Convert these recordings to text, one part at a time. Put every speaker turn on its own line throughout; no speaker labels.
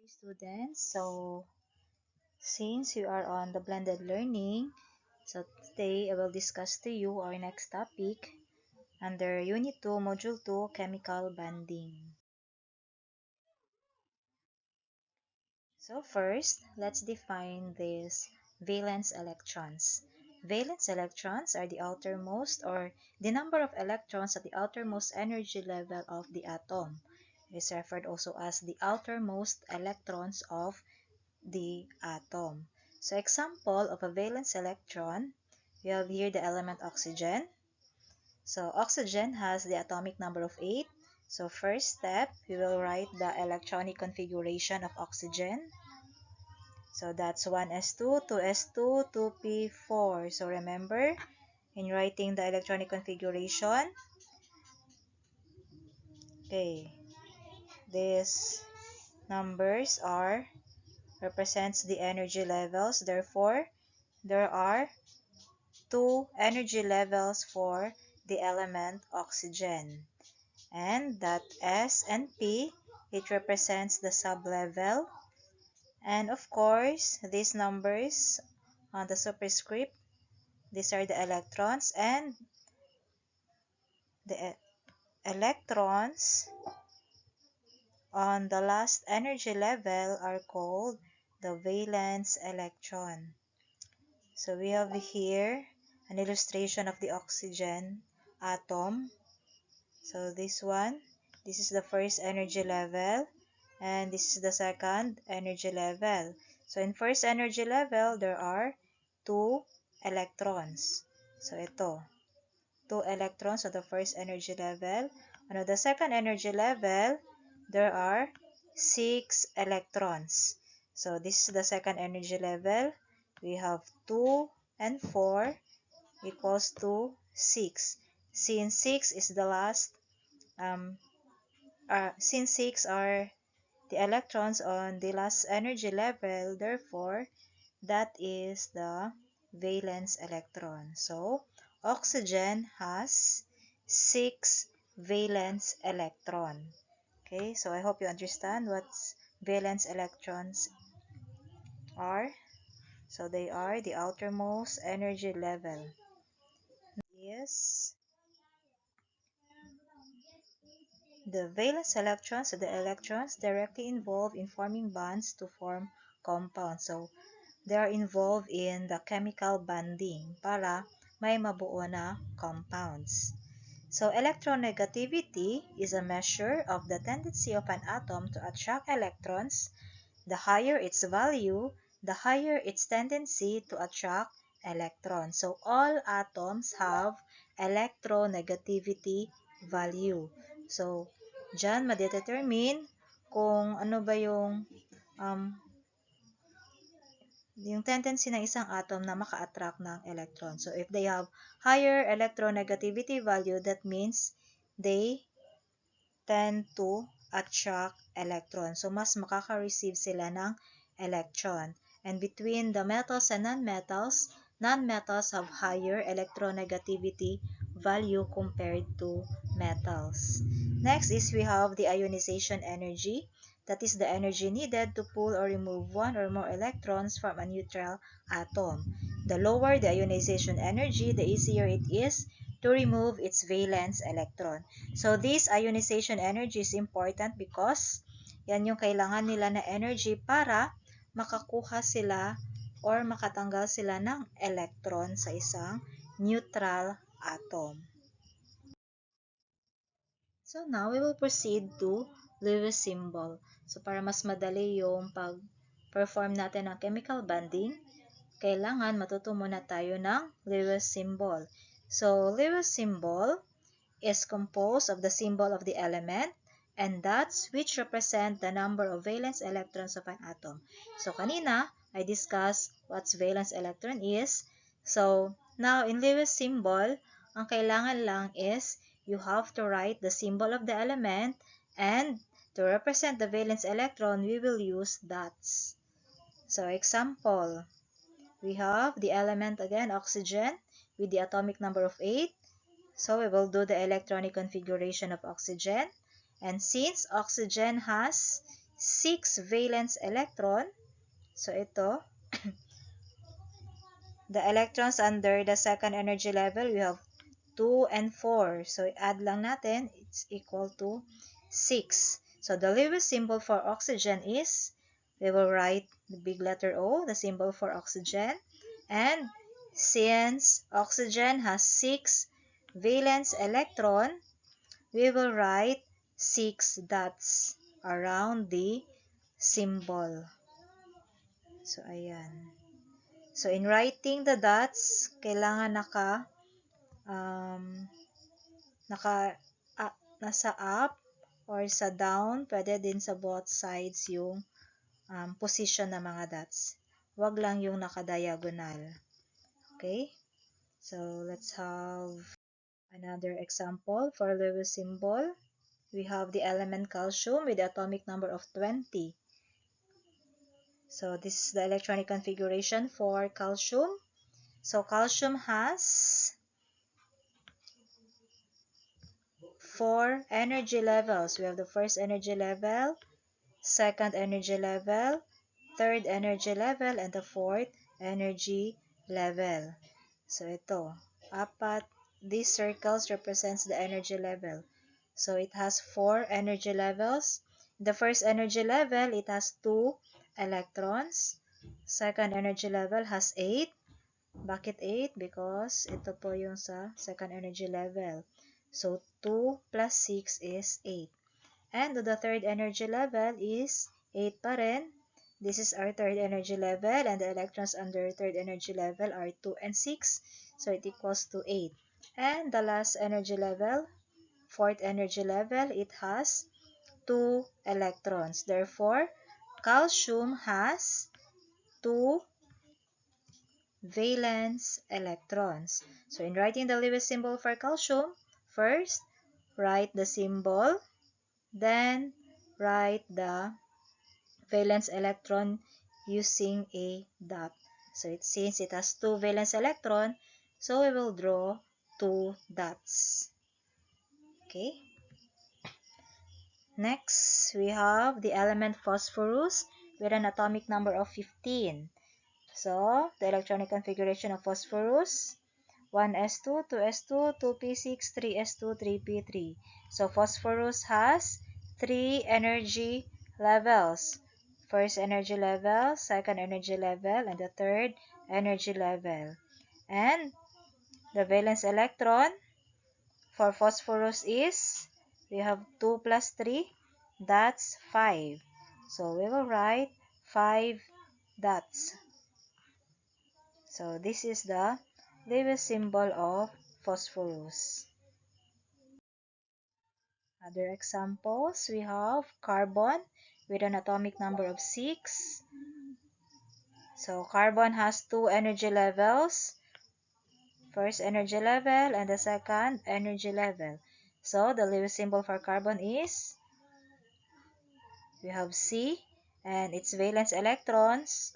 Students. Since you are on the blended learning, today I will discuss to you our next topic under Unit 2, Module 2, Chemical Bonding. First, let's define these valence electrons. Valence electrons are the outermost or the number of electrons at the outermost energy level of the atom. It is referred also as the outermost electrons of the atom. So example of a valence electron, we have here the element oxygen. So oxygen has the atomic number of 8. So first step, we will write the electronic configuration of oxygen. So that's 1s2, 2s2, 2p4. So remember, in writing the electronic configuration, okay, these numbers represents the energy levels. Therefore, there are two energy levels for the element oxygen. And that S and P, it represents the sublevel. And of course, these numbers on the superscript, these are the electrons, and the electrons on the last energy level are called the valence electron. So we have here an illustration of the oxygen atom. So this is the first energy level, and this is the second energy level. So in first energy level, there are 2 electrons. So ito, 2 electrons on the first energy level. On the second energy level, there are 6 electrons. So this is the second energy level. We have 2 and 4 equals to 6. Since 6 is the last, since 6 are the electrons on the last energy level, therefore, that is the valence electron. So, oxygen has 6 valence electron. Okay, so I hope you understand what valence electrons are. So, they are the outermost energy level. Yes. The valence electrons are the electrons directly involved in forming bonds to form compounds. So, they are involved in the chemical bonding para may mabuo na compounds. So, electronegativity is a measure of the tendency of an atom to attract electrons. The higher its value, the higher its tendency to attract electrons. So, all atoms have electronegativity value. So, dyan madedetermine kung ano ba yung tendency ng isang atom na maka-attract ng electron. So, if they have higher electronegativity value, that means they tend to attract electrons. So, mas makaka-receive sila ng electron. And between the metals and non-metals have higher electronegativity value compared to metals. Next is we have the ionization energy. That is the energy needed to pull or remove one or more electrons from a neutral atom. The lower the ionization energy, the easier it is to remove its valence electron. So, this ionization energy is important because yan yung kailangan nila na energy para makakuha sila or makatanggal sila ng electron sa isang neutral atom. So now, we will proceed to Lewis symbol. So para mas madali yung pag-perform natin ng chemical bonding, kailangan matuto muna tayo ng Lewis symbol. So Lewis symbol is composed of the symbol of the element and dots which represent the number of valence electrons of an atom. So kanina, I discussed what valence electron is. So now in Lewis symbol, ang kailangan lang is you have to write the symbol of the element, and to represent the valence electron, we will use dots. So example, we have the element again, oxygen, with the atomic number of 8. So we will do the electronic configuration of oxygen. And since oxygen has 6 valence electron. So ito, the electrons under the second energy level, we have 2 and 4. So add lang natin, it's equal to 6. So the Lewis symbol for oxygen is, we will write the big letter O, the symbol for oxygen. And since oxygen has 6 valence electron, we will write 6 dots around the symbol. So ayan. So in writing the dots, kailangan nasa up or sa down, pwede din sa both sides yung position ng mga dots. Wag lang yung naka-diagonal. Okay? So let's have another example for Lewis symbol. We have the element calcium with the atomic number of 20. So this is the electronic configuration for calcium. So calcium has 4 energy levels. We have the first energy level, second energy level, third energy level, and the fourth energy level. So ito, apat, these circles represents the energy level. So it has 4 energy levels. The first energy level, it has 2 electrons. Second energy level has 8. Bakit 8? Because ito po yung sa second energy level. So 2 plus 6 is 8. And the third energy level is 8 pa rin. This is our third energy level, and the electrons under third energy level are 2 and 6. So it equals to 8. And the last energy level, fourth energy level, it has 2 electrons. Therefore, calcium has 2 valence electrons. So in writing the Lewis symbol for calcium, first, write the symbol, then write the valence electron using a dot. So since it has 2 valence electron, so we will draw 2 dots. Okay. Next, we have the element phosphorus with an atomic number of 15. So, the electronic configuration of phosphorus, 1s2, 2s2, 2p6, 3s2, 3p3. So, phosphorus has 3 energy levels. First energy level, second energy level, and the third energy level. And the valence electron for phosphorus is, we have 2 plus 3, that's 5. So, we will write 5 dots. So, this is the Lewis symbol of phosphorus. Other examples, we have carbon with an atomic number of 6. So, carbon has 2 energy levels. First energy level and the second energy level. So, the Lewis symbol for carbon is, we have C, and its valence electrons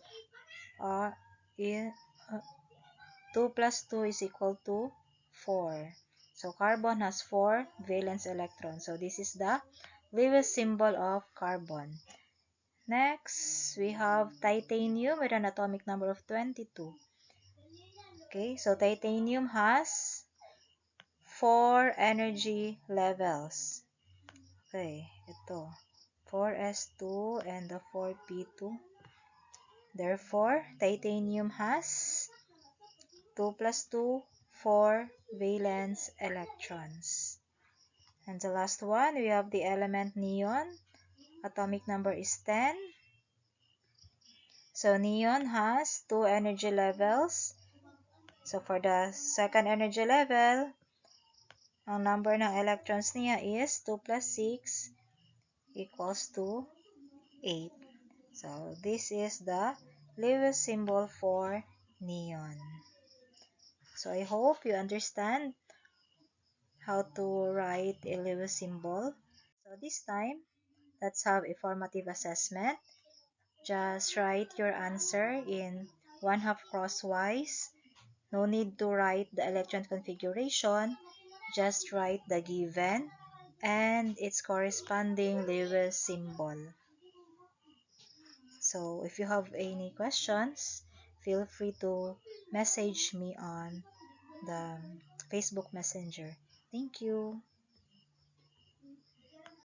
are 2 plus 2 is equal to 4. So, carbon has 4 valence electrons. So, this is the Lewis symbol of carbon. Next, we have titanium with an atomic number of 22. Okay, so titanium has 4 energy levels. Okay, ito. 4s2 and the 4p2. Therefore, titanium has 2 plus 2, 4 valence electrons. And the last one, we have the element neon. Atomic number is 10. So, neon has 2 energy levels. So, for the second energy level, ang number ng electrons niya is 2 plus 6 equals to 8. So, this is the Lewis symbol for neon. So, I hope you understand how to write a Lewis symbol. So, this time, let's have a formative assessment. Just write your answer in 1/2 crosswise. No need to write the electron configuration. Just write the given and its corresponding Lewis symbol. So if you have any questions, feel free to message me on the Facebook Messenger. Thank you.